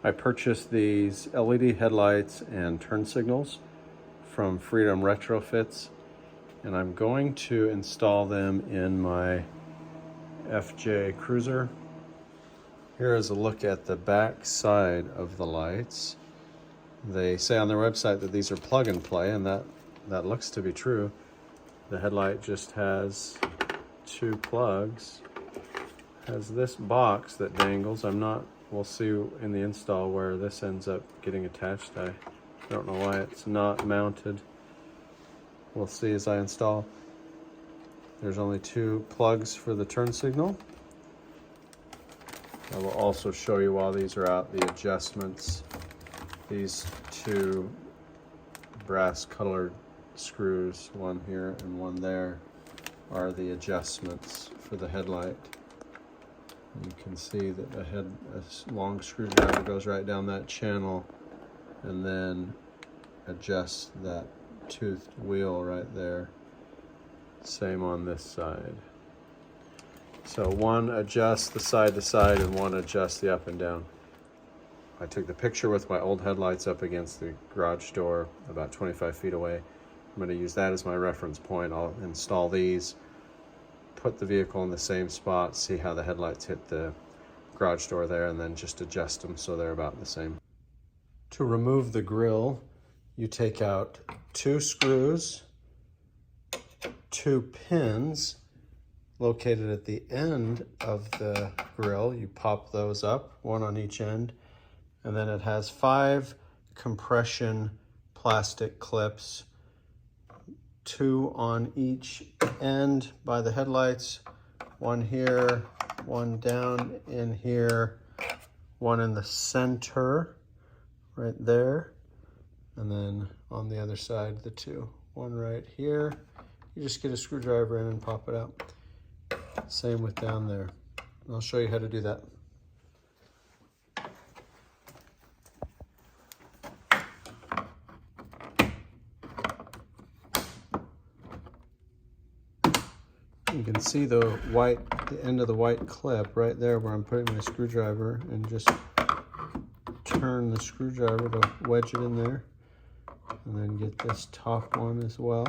I purchased these LED headlights and turn signals from Freedom Retrofits, and I'm going to install them in my FJ Cruiser. Here is a look at the back side of the lights. They say on their website that these are plug and play, and that looks to be true. The headlight just has two plugs, has this box that dangles. We'll see in the install where this ends up getting attached. I don't know why it's not mounted. We'll see as I install. There's only two plugs for the turn signal. I will also show you while these are out the adjustments. These two brass colored screws, one here and one there, are the adjustments for the headlight. You can see that a long screwdriver goes right down that channel and then adjusts that toothed wheel right there. Same on this side. So one adjusts the side to side and one adjusts the up and down. I took the picture with my old headlights up against the garage door about 25 feet away. I'm going to use that as my reference point. I'll install these, put the vehicle in the same spot, see how the headlights hit the garage door there, and then just adjust them so they're about the same. To remove the grille, you take out two screws, two pins located at the end of the grille. You pop those up, one on each end, and then it has 5 compression plastic clips, 2 on each end by the headlights, one here, one down in here, one in the center right there, and then on the other side the 2. One right here. You just get a screwdriver in and pop it out. Same with down there. I'll show you how to do that. You can see the end of the white clip right there where I'm putting my screwdriver, and just turn the screwdriver to wedge it in there, and then get this top one as well.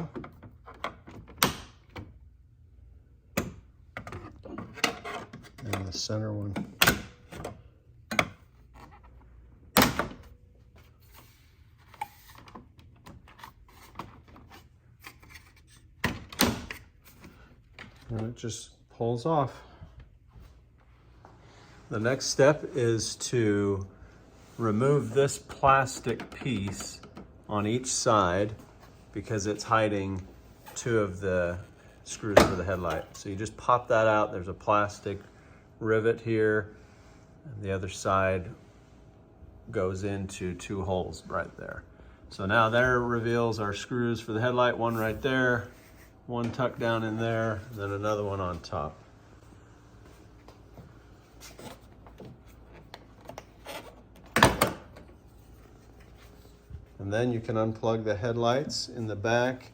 And the center one. And it just pulls off. The next step is to remove this plastic piece on each side because it's hiding 2 of the screws for the headlight. So you just pop that out. There's a plastic rivet here, and the other side goes into 2 holes right there. So now there reveals our screws for the headlight, one right there, one tucked down in there, then another one on top. And then you can unplug the headlights in the back.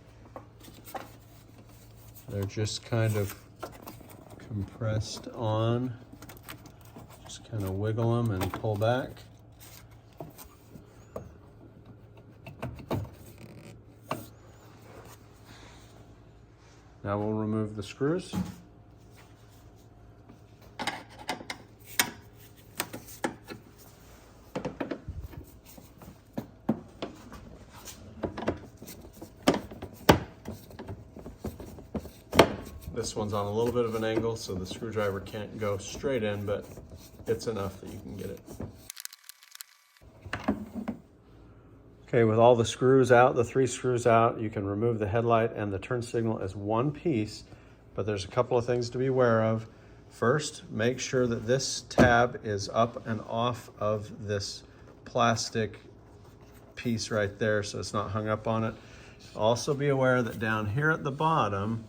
They're just kind of compressed on. Just kind of wiggle them and pull back. Now we'll remove the screws. This one's on a little bit of an angle, so the screwdriver can't go straight in, but it's enough that you can get it. Okay, with all the screws out, the 3 screws out, you can remove the headlight and the turn signal as one piece, but there's a couple of things to be aware of. First, make sure that this tab is up and off of this plastic piece right there so it's not hung up on it. Also be aware that down here at the bottom,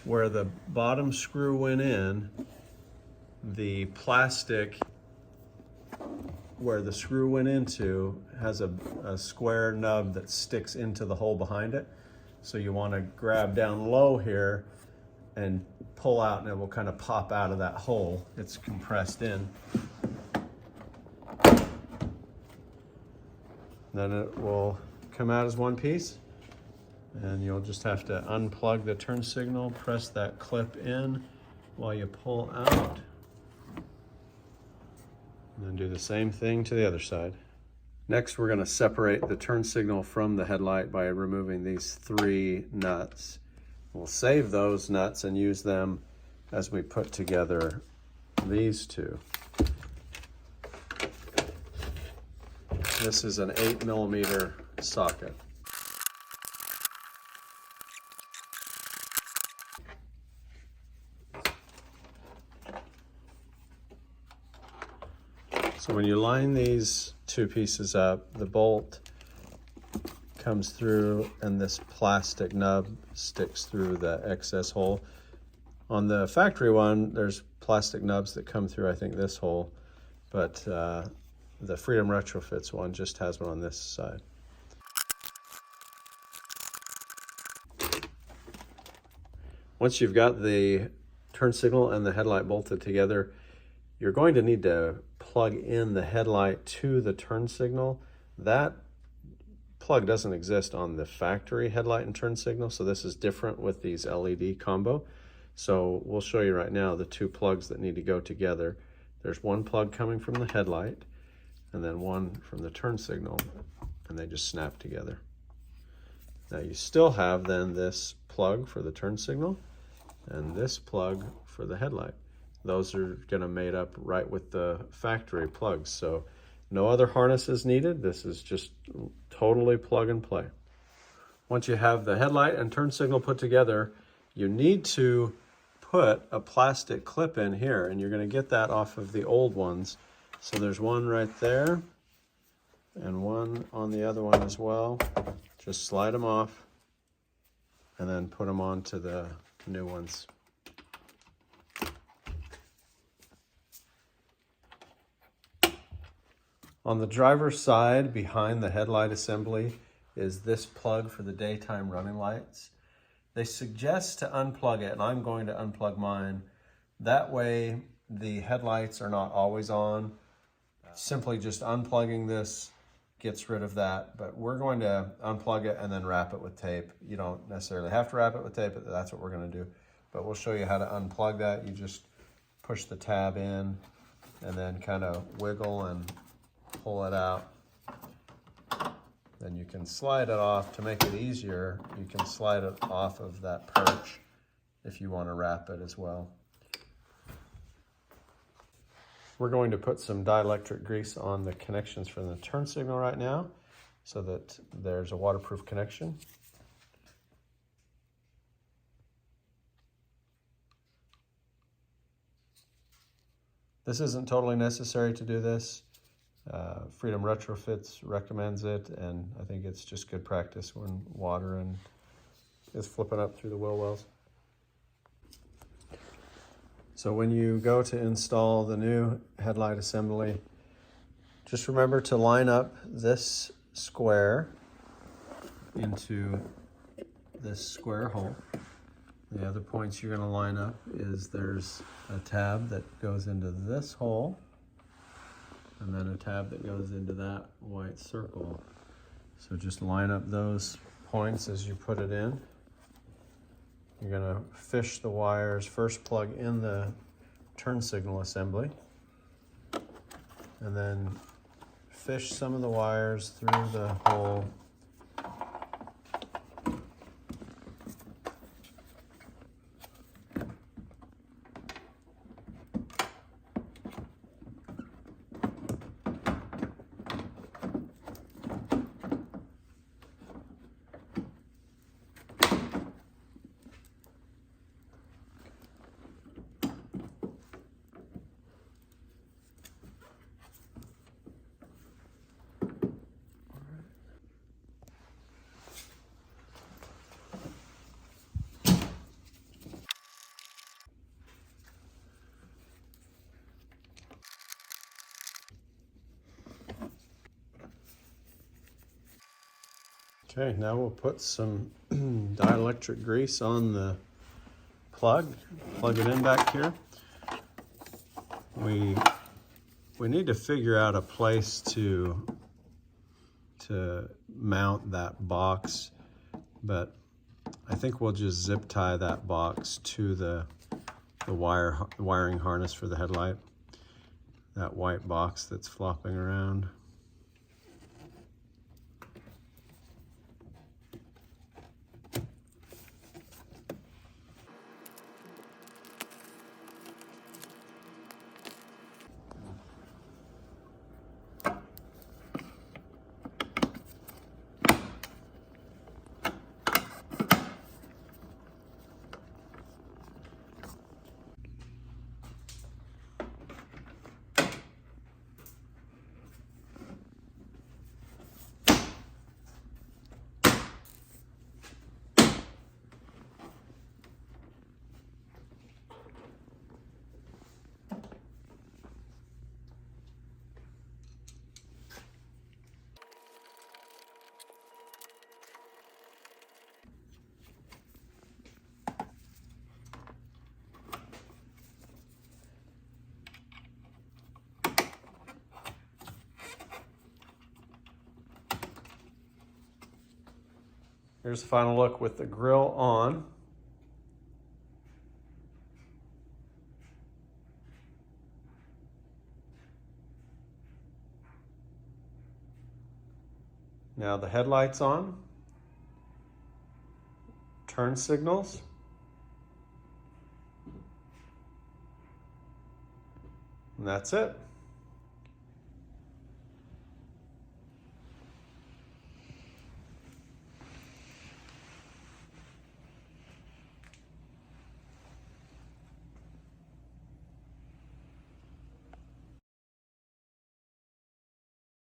where the bottom screw went in, the plastic where the screw went into has a square nub that sticks into the hole behind it. So you want to grab down low here and pull out, and it will kind of pop out of that hole. It's compressed in. Then it will come out as one piece, and you'll just have to unplug the turn signal, press that clip in while you pull out, and then do the same thing to the other side. Next, we're going to separate the turn signal from the headlight by removing these 3 nuts. We'll save those nuts and use them as we put together these 2. This is an 8mm socket. So when you line these 2 pieces up, the bolt comes through and this plastic nub sticks through the excess hole. On the factory one, there's plastic nubs that come through, I think, this hole, but the Freedom Retrofits one just has one on this side. Once you've got the turn signal and the headlight bolted together, you're going to need to plug in the headlight to the turn signal. That plug doesn't exist on the factory headlight and turn signal, so this is different with these LED combo. So we'll show you right now the 2 plugs that need to go together. There's one plug coming from the headlight and then one from the turn signal, and they just snap together. Now you still have then this plug for the turn signal and this plug for the headlight. Those are gonna mate up right with the factory plugs, so no other harness is needed. This is just totally plug and play. Once you have the headlight and turn signal put together, you need to put a plastic clip in here, and you're gonna get that off of the old ones. So there's one right there and one on the other one as well. Just slide them off and then put them onto the new ones. On the driver's side, behind the headlight assembly, is this plug for the daytime running lights. They suggest to unplug it, and I'm going to unplug mine. That way, the headlights are not always on. Simply just unplugging this gets rid of that, but we're going to unplug it and then wrap it with tape. You don't necessarily have to wrap it with tape, but that's what we're gonna do. But we'll show you how to unplug that. You just push the tab in and then kind of wiggle and pull it out. Then you can slide it off. To make it easier, you can slide it off of that perch if you want to wrap it as well. We're going to put some dielectric grease on the connections for the turn signal right now so that there's a waterproof connection. This isn't totally necessary to do this. Freedom Retrofits recommends it, and I think it's just good practice when water is flipping up through the wheel wells. So when you go to install the new headlight assembly, just remember to line up this square into this square hole. The other points you're going to line up is there's a tab that goes into this hole, and then a tab that goes into that white circle. So just line up those points as you put it in. You're gonna fish the wires, first plug in the turn signal assembly, and then fish some of the wires through the hole. Okay, now we'll put some dielectric grease on the plug it in back here. We need to figure out a place to to mount that box, but I think we'll just zip tie that box to the wiring harness for the headlight. That white box that's flopping around. Here's the final look with the grill on. Now the headlight's on. Turn signals. And that's it.